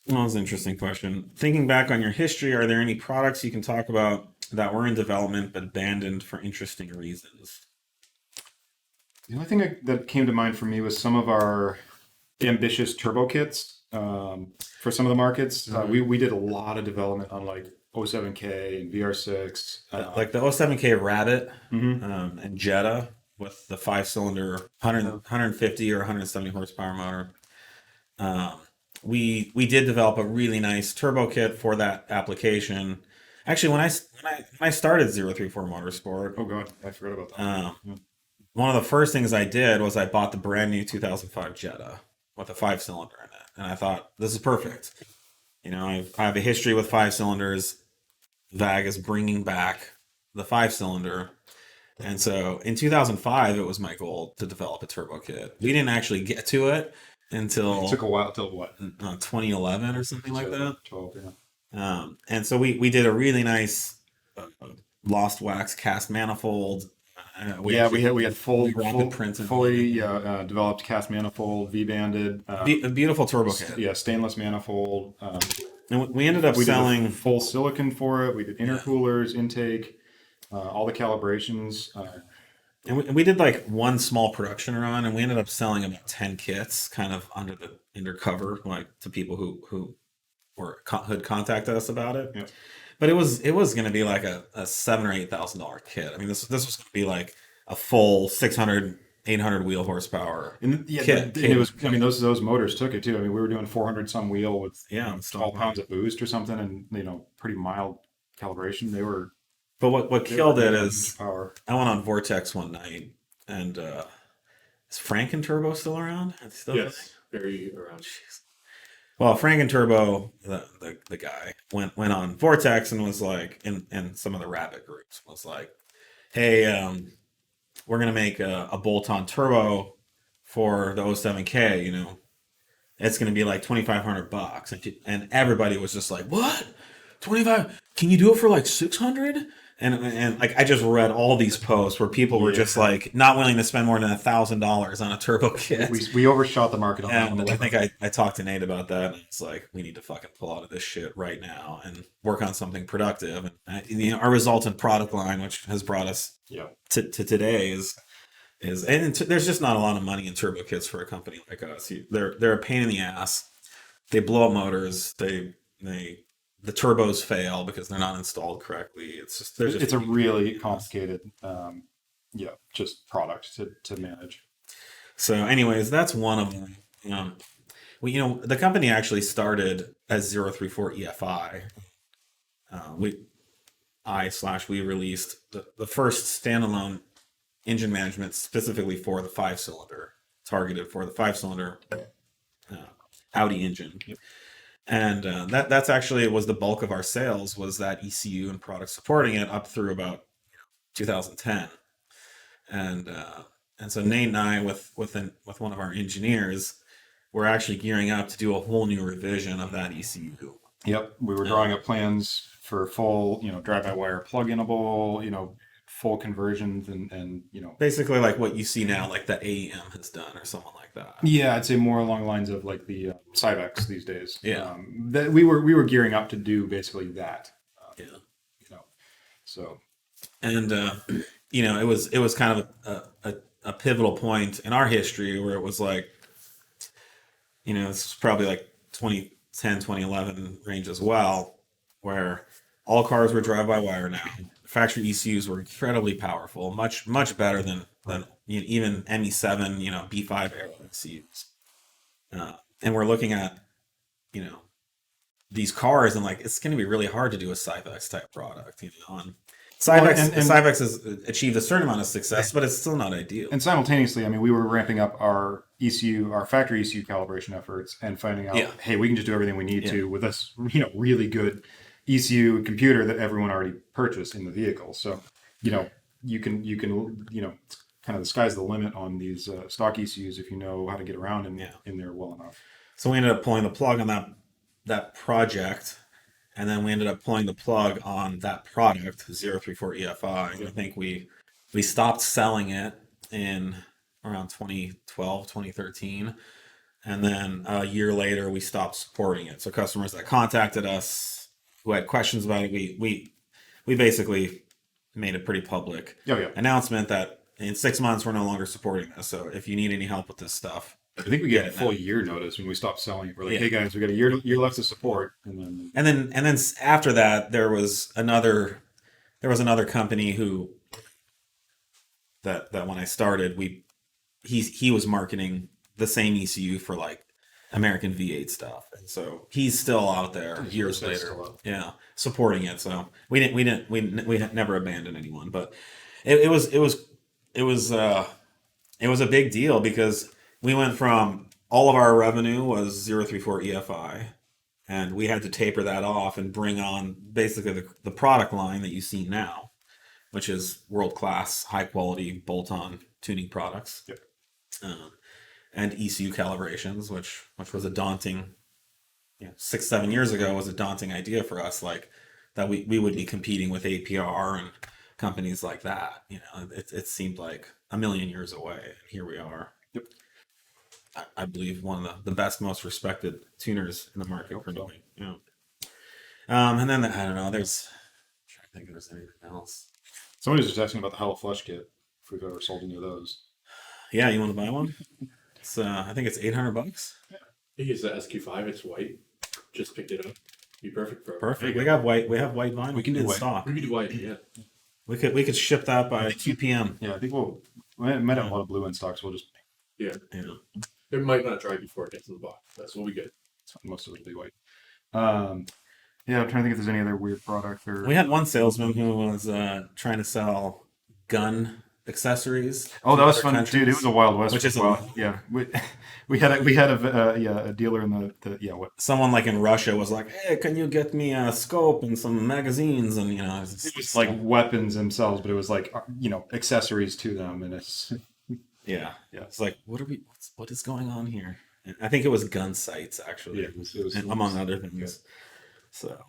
Well, that's an interesting question. Thinking back on your history, are there any products you can talk about that were in development but abandoned for interesting reasons? The only thing that came to mind for me was some of our ambitious turbo kits for some of the markets. Hmm. We did a lot of development on like 07K and VR6. Like the 07K Rabbit Mhm. and Jetta with the five-cylinder 100, Yeah. 150 or 170 horsepower motor. Um, we did develop a really nice turbo kit for that application. Actually, when I started 034 Motorsport, Oh God, I forgot about that. um, Yeah. one of the first things I did was I bought the brand new 2005 Jetta with a five-cylinder in it, and I thought this is perfect. I have a history with five cylinders. VAG is bringing back the five cylinder. And so in 2005, it was my goal to develop a turbo kit. We didn't actually get to it It took until a while till what? 2011 or something like that. 12, yeah. And so we did a really nice lost wax cast manifold. We Yeah, actually we had full, we rapid full, printed one. fully developed cast manifold, V-banded, A beautiful turbo kit. yeah, stainless manifold. And we ended up We did the selling. full silicon for it. We did Yeah. intercoolers, intake, all the calibrations. And we did like one small production run, and we ended up selling about 10 kits, kind of undercover, like to people who had contacted us about it. Yeah. But it was going to be like a $7,000 or $8,000 kit. I mean, this was going to be like a full 600, 800 wheel horsepower And yeah, kit. and it was. I mean, those motors took it too. I mean, we were doing 400 some wheel with Yeah, 12 stock. pounds of boost or something, and pretty mild calibration. But what They were killed it giving huge is power. I went on Vortex one night, and is Franken Turbo still around? Is he still a thing? Yes, very around. Jeez. Well, Franken Turbo, the guy, went on Vortex and was like, in some of the Rabbit groups, was like, hey, we're gonna make a bolt-on turbo for the 07K. It's gonna be like $2,500, and everybody was just like, what? 25? Can you do it for like 600? And like I just read all these posts where people were just Yeah, like not willing to spend more than $1,000 on a turbo kit. we overshot the market on that one a And I little think bit. I talked to Nate about that, and it's like we need to fucking pull out of this shit right now and work on something productive. And our resultant product line, which has brought us Yeah, to today, there's just not a lot of money in turbo kits for a company like us. They're a pain in the ass. They blow up motors. The turbos fail because they're not installed correctly. It's just they're just it's a really complicated, yeah, just product to manage. so. Anyways, that's one of them. The company actually started as 034 EFI. We I slash we released the first standalone engine management specifically for the five cylinder, targeted for the five cylinder uh, Audi engine. Yep. And that's actually was the bulk of our sales was that ECU and product supporting it up through about 2010. And and so Nate and I with one of our engineers we're actually gearing up to do a whole new revision of that ECU. Yep, we were drawing up plans for full, drive-by-wire plug-inable, full conversions and. Basically, like what you see now, like the AEM has done, or someone like that. Yeah, I'd say more along the lines of like the Cybex these days. Yeah, That we were gearing up to do basically that. yeah. You know, so And it was kind of a pivotal point in our history where it was like, this was probably like 2010, 2011 range as well, where all cars were drive-by-wire now. Factory ECUs were incredibly powerful, much better than even ME7, B5 era ECUs. And we're looking at you know these cars and like it's going to be really hard to do a Cybex type product. And well, Cybex has achieved a certain amount of success, but it's still not ideal. and simultaneously, I mean, we were ramping up our ECU, our factory ECU calibration efforts, and finding out, Yeah, hey, we can just do everything we need yeah, to with this, really good ECU computer that everyone already purchased in the vehicle. So, it's kind of the sky's the limit on these stock ECUs if you know how to get around yeah. in there well enough. So we ended up pulling the plug on that project, and then we ended up pulling the plug on that product 034 EFI. I Yeah. think we stopped selling it in around 2012, 2013, and then a year later we stopped supporting it. So customers that contacted us who had questions about it, we basically made a pretty public Oh, yeah. announcement that in 6 months we're no longer supporting this. So if you need any help with this stuff, I think we Get get a it full now. year notice when we stop selling it. We're like, Yeah. hey guys, we got a year left to support, and then and then after that there was another company who that when I started he was marketing the same ECU for like American V8 stuff, and so he's still out there years That's later, still up. yeah, supporting it. So we never abandoned anyone, but it was a big deal because we went from all of our revenue was 034 EFI, and we had to taper that off and bring on basically the product line that you see now, which is world class, high quality bolt on tuning products. Yep. Um, and ECU calibrations, which was a daunting, 6-7 years ago was a daunting idea for us, like that we would be competing with APR and companies like that. It seemed like a million years away, and here we are. Yep. I believe one of the best, most respected tuners in the market currently. Yeah. And then I don't know. I'm trying to think if there's anything else. Somebody was just asking about the Hollow Flush kit, if we've ever sold any of those. Yeah, you want to buy one? It's I think it's $800. I think it's the SQ5. It's white. Just picked it up. Be perfect for Perfect. We have white vinyl. We can do in white. stock. We could do white. Yeah. We could ship that by 2 p.m. Yeah, I think we might have a lot of blue in stock, so we'll just Yeah. Yeah. It might not dry before it gets in the box. That's what we get. most of it will be white. Yeah, I'm trying to think if there's any other weird product or. We had one salesman who was trying to sell gun accessories. Oh, that to was other fun, countries. dude. It was a Wild West. Which for is a while. Yeah, we had a dealer in the what. Someone like in Russia was like, "Hey, can you get me a scope and some magazines?and It was like weapons themselves, but it was like accessories to them, and it's yeah. Yeah. It's like what is going on here?" And I think it was gun sights actually, it was and among other things. So